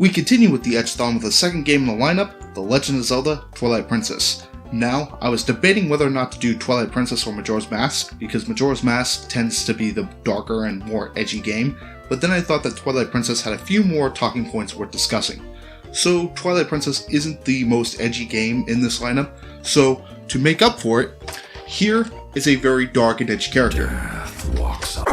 We continue with the Edge-A-Thon with the second game in the lineup, The Legend of Zelda Twilight Princess. Now, I was debating whether or not to do Twilight Princess or Majora's Mask, because Majora's Mask tends to be the darker and more edgy game, but then I thought that Twilight Princess had a few more talking points worth discussing. So, Twilight Princess isn't the most edgy game in this lineup, so to make up for it, here is a very dark and edgy character. Death walks up.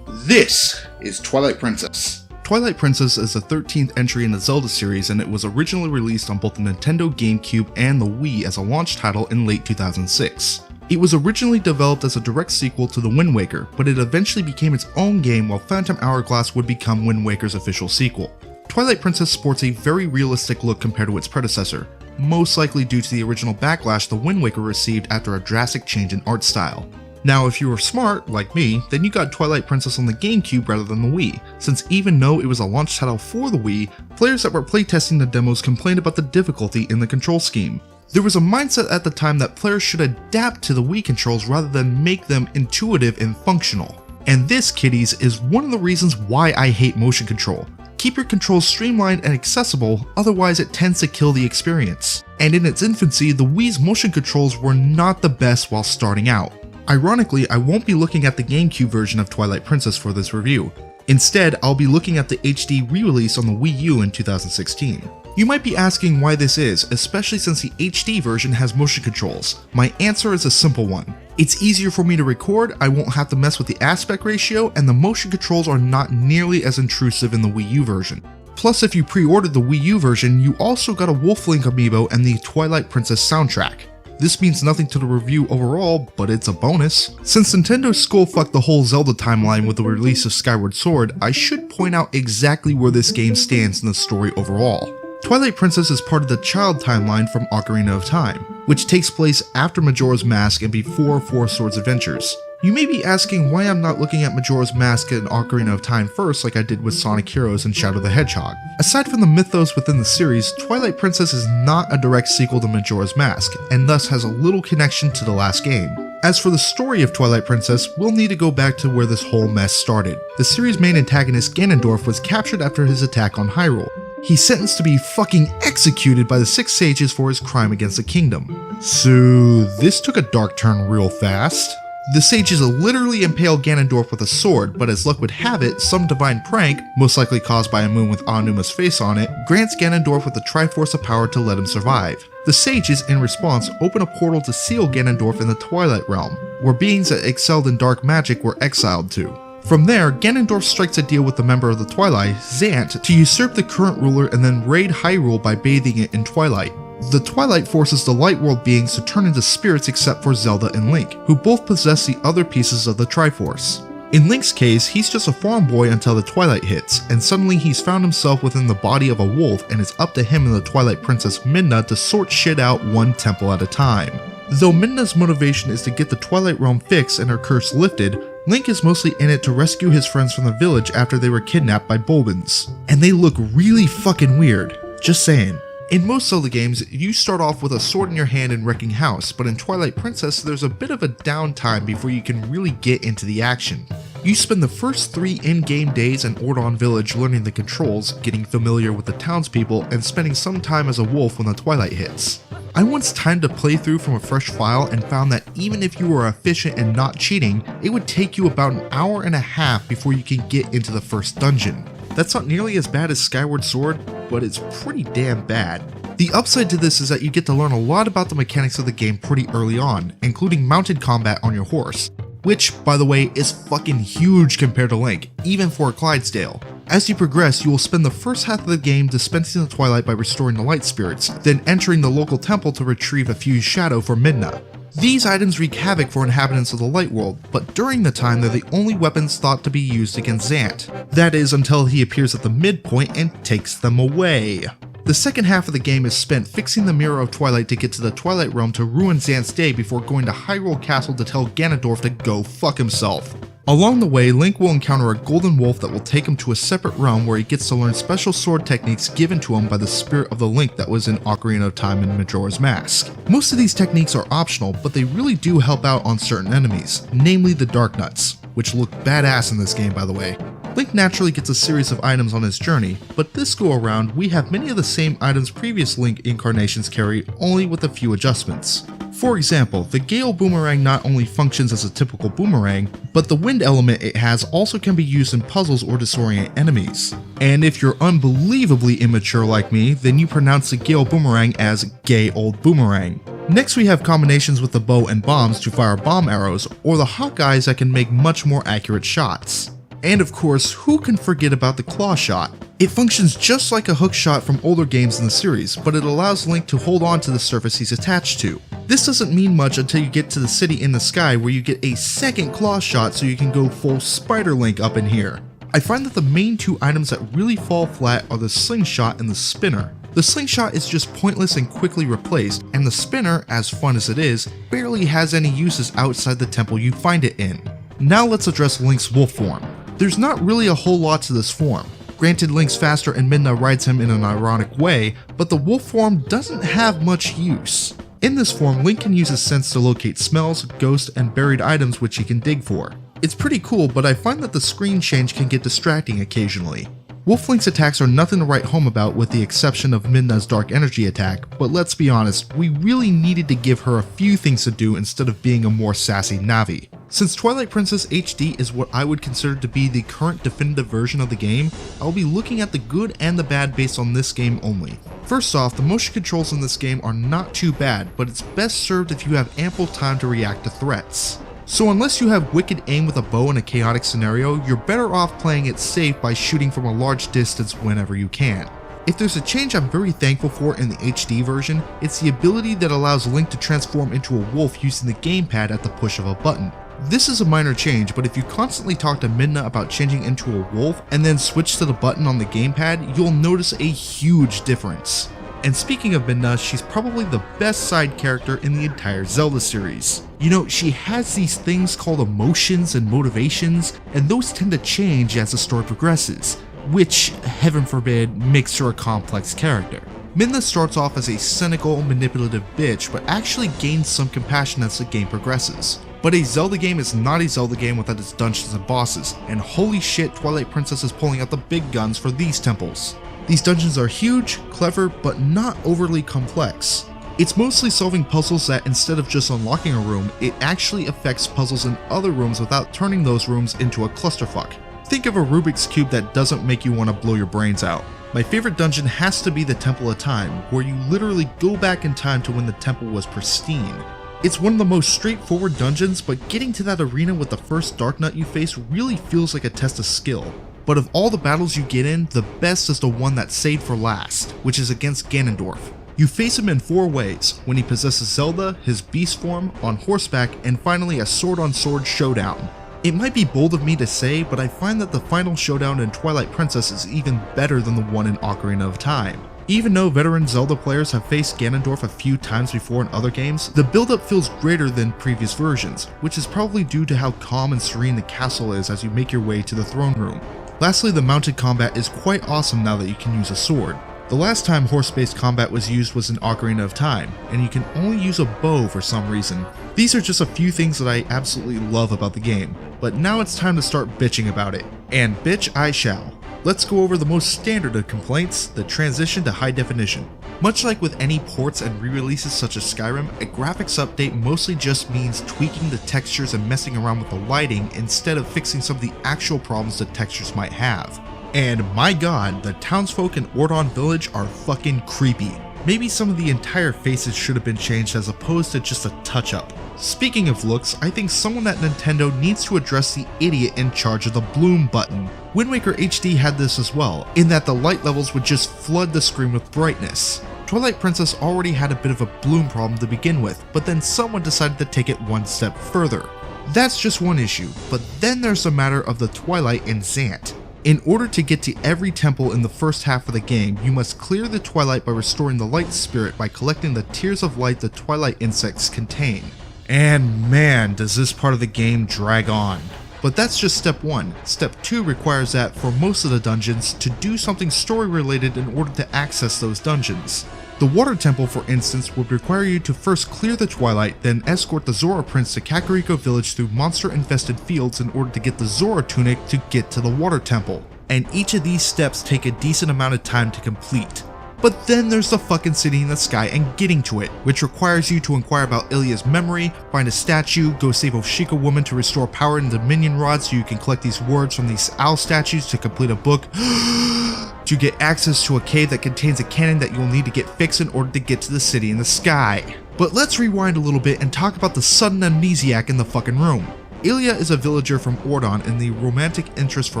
This is Twilight Princess. Twilight Princess is the 13th entry in the Zelda series, and it was originally released on both the Nintendo GameCube and the Wii as a launch title in late 2006. It was originally developed as a direct sequel to The Wind Waker, but it eventually became its own game while Phantom Hourglass would become Wind Waker's official sequel. Twilight Princess sports a very realistic look compared to its predecessor, most likely due to the original backlash The Wind Waker received after a drastic change in art style. Now, if you were smart, like me, then you got Twilight Princess on the GameCube rather than the Wii, since even though it was a launch title for the Wii, players that were playtesting the demos complained about the difficulty in the control scheme. There was a mindset at the time that players should adapt to the Wii controls rather than make them intuitive and functional. And this, kiddies, is one of the reasons why I hate motion control. Keep your controls streamlined and accessible, otherwise it tends to kill the experience. And in its infancy, the Wii's motion controls were not the best while starting out. Ironically, I won't be looking at the GameCube version of Twilight Princess for this review. Instead, I'll be looking at the HD re-release on the Wii U in 2016. You might be asking why this is, especially since the HD version has motion controls. My answer is a simple one. It's easier for me to record, I won't have to mess with the aspect ratio, and the motion controls are not nearly as intrusive in the Wii U version. Plus, if you pre-ordered the Wii U version, you also got a Wolf Link amiibo and the Twilight Princess soundtrack. This means nothing to the review overall, but it's a bonus. Since Nintendo skullfucked the whole Zelda timeline with the release of Skyward Sword, I should point out exactly where this game stands in the story overall. Twilight Princess is part of the Child timeline from Ocarina of Time, which takes place after Majora's Mask and before Four Swords Adventures. You may be asking why I'm not looking at Majora's Mask and Ocarina of Time first like I did with Sonic Heroes and Shadow the Hedgehog. Aside from the mythos within the series, Twilight Princess is not a direct sequel to Majora's Mask, and thus has a little connection to the last game. As for the story of Twilight Princess, we'll need to go back to where this whole mess started. The series' main antagonist Ganondorf was captured after his attack on Hyrule. He's sentenced to be fucking executed by the Six Sages for his crime against the kingdom. So this took a dark turn real fast. The sages literally impale Ganondorf with a sword, but as luck would have it, some divine prank, most likely caused by a moon with Anuma's face on it, grants Ganondorf with the Triforce of Power to let him survive. The sages, in response, open a portal to seal Ganondorf in the Twilight Realm, where beings that excelled in dark magic were exiled to. From there, Ganondorf strikes a deal with the member of the Twilight, Zant, to usurp the current ruler and then raid Hyrule by bathing it in Twilight. The Twilight forces the Light World beings to turn into spirits except for Zelda and Link, who both possess the other pieces of the Triforce. In Link's case, he's just a farm boy until the Twilight hits, and suddenly he's found himself within the body of a wolf, and it's up to him and the Twilight Princess Midna to sort shit out one temple at a time. Though Midna's motivation is to get the Twilight Realm fixed and her curse lifted, Link is mostly in it to rescue his friends from the village after they were kidnapped by Bulbins. And they look really fucking weird, just saying. In most Zelda games, you start off with a sword in your hand and wrecking house, but in Twilight Princess there's a bit of a downtime before you can really get into the action. You spend the first 3 in-game days in Ordon Village learning the controls, getting familiar with the townspeople, and spending some time as a wolf when the Twilight hits. I once timed a playthrough from a fresh file and found that even if you were efficient and not cheating, it would take you about an hour and a half before you can get into the first dungeon. That's not nearly as bad as Skyward Sword, but it's pretty damn bad. The upside to this is that you get to learn a lot about the mechanics of the game pretty early on, including mounted combat on your horse, which, by the way, is fucking huge compared to Link, even for a Clydesdale. As you progress, you will spend the first half of the game dispensing the Twilight by restoring the Light Spirits, then entering the local temple to retrieve a fused shadow for Midna. These items wreak havoc for inhabitants of the Light World, but during the time they're the only weapons thought to be used against Zant. That is, until he appears at the midpoint and takes them away. The second half of the game is spent fixing the Mirror of Twilight to get to the Twilight Realm to ruin Zant's day before going to Hyrule Castle to tell Ganondorf to go fuck himself. Along the way, Link will encounter a golden wolf that will take him to a separate realm where he gets to learn special sword techniques given to him by the spirit of the Link that was in Ocarina of Time and Majora's Mask. Most of these techniques are optional, but they really do help out on certain enemies, namely the Dark Nuts, which look badass in this game by the way. Link naturally gets a series of items on his journey, but this go around we have many of the same items previous Link incarnations carry, only with a few adjustments. For example, the Gale Boomerang not only functions as a typical boomerang, but the wind element it has also can be used in puzzles or disorient enemies. And if you're unbelievably immature like me, then you pronounce the Gale Boomerang as Gay Old Boomerang. Next we have combinations with the bow and bombs to fire bomb arrows, or the Hawkeyes that can make much more accurate shots. And of course, who can forget about the claw shot? It functions just like a hook shot from older games in the series, but it allows Link to hold on to the surface he's attached to. This doesn't mean much until you get to the city in the sky where you get a second claw shot so you can go full Spider Link up in here. I find that the main two items that really fall flat are the slingshot and the spinner. The slingshot is just pointless and quickly replaced, and the spinner, as fun as it is, barely has any uses outside the temple you find it in. Now let's address Link's wolf form. There's not really a whole lot to this form. Granted, Link's faster and Midna rides him in an ironic way, but the wolf form doesn't have much use. In this form, Link can use his sense to locate smells, ghosts, and buried items which he can dig for. It's pretty cool, but I find that the screen change can get distracting occasionally. Wolf Link's attacks are nothing to write home about with the exception of Midna's dark energy attack, but let's be honest, we really needed to give her a few things to do instead of being a more sassy Navi. Since Twilight Princess HD is what I would consider to be the current definitive version of the game, I'll be looking at the good and the bad based on this game only. First off, the motion controls in this game are not too bad, but it's best served if you have ample time to react to threats. So unless you have wicked aim with a bow in a chaotic scenario, you're better off playing it safe by shooting from a large distance whenever you can. If there's a change I'm very thankful for in the HD version, it's the ability that allows Link to transform into a wolf using the gamepad at the push of a button. This is a minor change, but if you constantly talk to Midna about changing into a wolf and then switch to the button on the gamepad, you'll notice a huge difference. And speaking of Midna, she's probably the best side character in the entire Zelda series. You know, she has these things called emotions and motivations, and those tend to change as the story progresses, which, heaven forbid, makes her a complex character. Midna starts off as a cynical, manipulative bitch, but actually gains some compassion as the game progresses. But a Zelda game is not a Zelda game without its dungeons and bosses, and holy shit, Twilight Princess is pulling out the big guns for these temples. These dungeons are huge, clever, but not overly complex. It's mostly solving puzzles that instead of just unlocking a room, it actually affects puzzles in other rooms without turning those rooms into a clusterfuck. Think of a Rubik's Cube that doesn't make you want to blow your brains out. My favorite dungeon has to be the Temple of Time, where you literally go back in time to when the temple was pristine. It's one of the most straightforward dungeons, but getting to that arena with the first Dark Nut you face really feels like a test of skill. But of all the battles you get in, the best is the one that's saved for last, which is against Ganondorf. You face him in 4 ways: when he possesses Zelda, his beast form, on horseback, and finally a sword-on-sword showdown. It might be bold of me to say, but I find that the final showdown in Twilight Princess is even better than the one in Ocarina of Time. Even though veteran Zelda players have faced Ganondorf a few times before in other games, the build-up feels greater than previous versions, which is probably due to how calm and serene the castle is as you make your way to the throne room. Lastly, the mounted combat is quite awesome now that you can use a sword. The last time horse-based combat was used was in Ocarina of Time, and you can only use a bow for some reason. These are just a few things that I absolutely love about the game, but now it's time to start bitching about it. And bitch I shall. Let's go over the most standard of complaints, the transition to high definition. Much like with any ports and re-releases such as Skyrim, a graphics update mostly just means tweaking the textures and messing around with the lighting instead of fixing some of the actual problems the textures might have. And my god, the townsfolk in Ordon Village are fucking creepy. Maybe some of the entire faces should have been changed as opposed to just a touch-up. Speaking of looks, I think someone at Nintendo needs to address the idiot in charge of the bloom button. Wind Waker HD had this as well, in that the light levels would just flood the screen with brightness. Twilight Princess already had a bit of a bloom problem to begin with, but then someone decided to take it one step further. That's just one issue, but then there's the matter of the Twilight and Zant. In order to get to every temple in the first half of the game, you must clear the Twilight by restoring the Light Spirit by collecting the tears of light the Twilight insects contain. And man, does this part of the game drag on. But that's just step 1. Step 2 requires that, for most of the dungeons, to do something story related in order to access those dungeons. The Water Temple, for instance, would require you to first clear the Twilight, then escort the Zora Prince to Kakariko Village through monster-infested fields in order to get the Zora Tunic to get to the Water Temple. And each of these steps take a decent amount of time to complete. But then there's the fucking city in the sky and getting to it, which requires you to inquire about Ilya's memory, find a statue, go save Oshika Woman to restore power in the Dominion Rod so you can collect these words from these owl statues to complete a book, to get access to a cave that contains a cannon that you'll need to get fixed in order to get to the city in the sky. But let's rewind a little bit and talk about the sudden amnesiac in the fucking room. Ilya is a villager from Ordon and the romantic interest for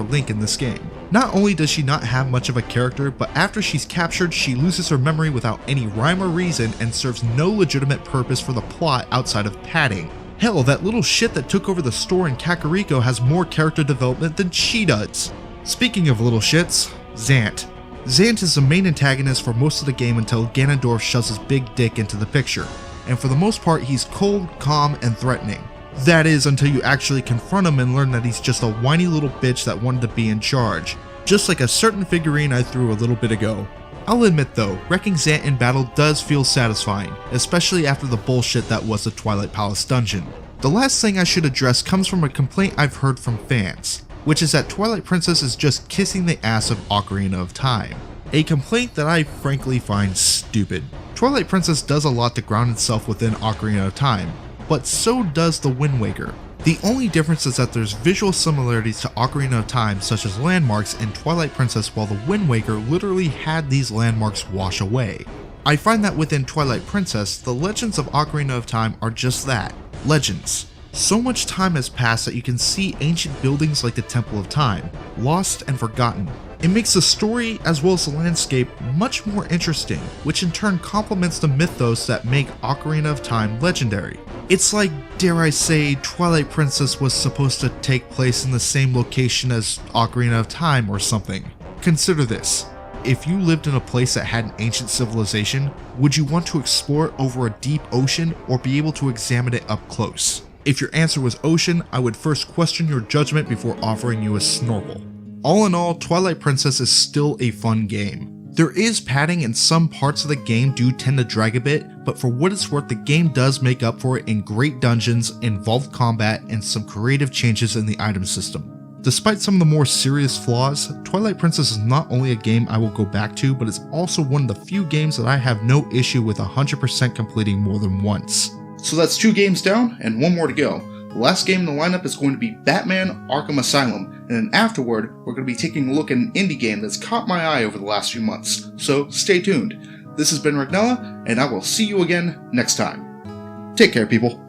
Link in this game. Not only does she not have much of a character, but after she's captured, she loses her memory without any rhyme or reason and serves no legitimate purpose for the plot outside of padding. Hell, that little shit that took over the store in Kakariko has more character development than she does. Speaking of little shits, Zant. Zant is the main antagonist for most of the game until Ganondorf shoves his big dick into the picture, and for the most part he's cold, calm, and threatening. That is, until you actually confront him and learn that he's just a whiny little bitch that wanted to be in charge, just like a certain figurine I threw a little bit ago. I'll admit though, wrecking Zant in battle does feel satisfying, especially after the bullshit that was the Twilight Palace dungeon. The last thing I should address comes from a complaint I've heard from fans, which is that Twilight Princess is just kissing the ass of Ocarina of Time. A complaint that I frankly find stupid. Twilight Princess does a lot to ground itself within Ocarina of Time, but so does the Wind Waker. The only difference is that there's visual similarities to Ocarina of Time, such as landmarks in Twilight Princess, while the Wind Waker literally had these landmarks wash away. I find that within Twilight Princess, the legends of Ocarina of Time are just that, legends. So much time has passed that you can see ancient buildings like the Temple of Time, lost and forgotten. It makes the story as well as the landscape much more interesting, which in turn complements the mythos that make Ocarina of Time legendary. It's like, dare I say, Twilight Princess was supposed to take place in the same location as Ocarina of Time or something. Consider this. If you lived in a place that had an ancient civilization, would you want to explore it over a deep ocean or be able to examine it up close? If your answer was ocean, I would first question your judgment before offering you a snorkel. All in all, Twilight Princess is still a fun game. There is padding and some parts of the game do tend to drag a bit, but for what it's worth, the game does make up for it in great dungeons, involved combat, and some creative changes in the item system. Despite some of the more serious flaws, Twilight Princess is not only a game I will go back to, but it's also one of the few games that I have no issue with 100% completing more than once. So that's 2 games down and 1 more to go. The last game in the lineup is going to be Batman Arkham Asylum, and then afterward, we're going to be taking a look at an indie game that's caught my eye over the last few months, so stay tuned. This has been Regnilla, and I will see you again next time. Take care, people.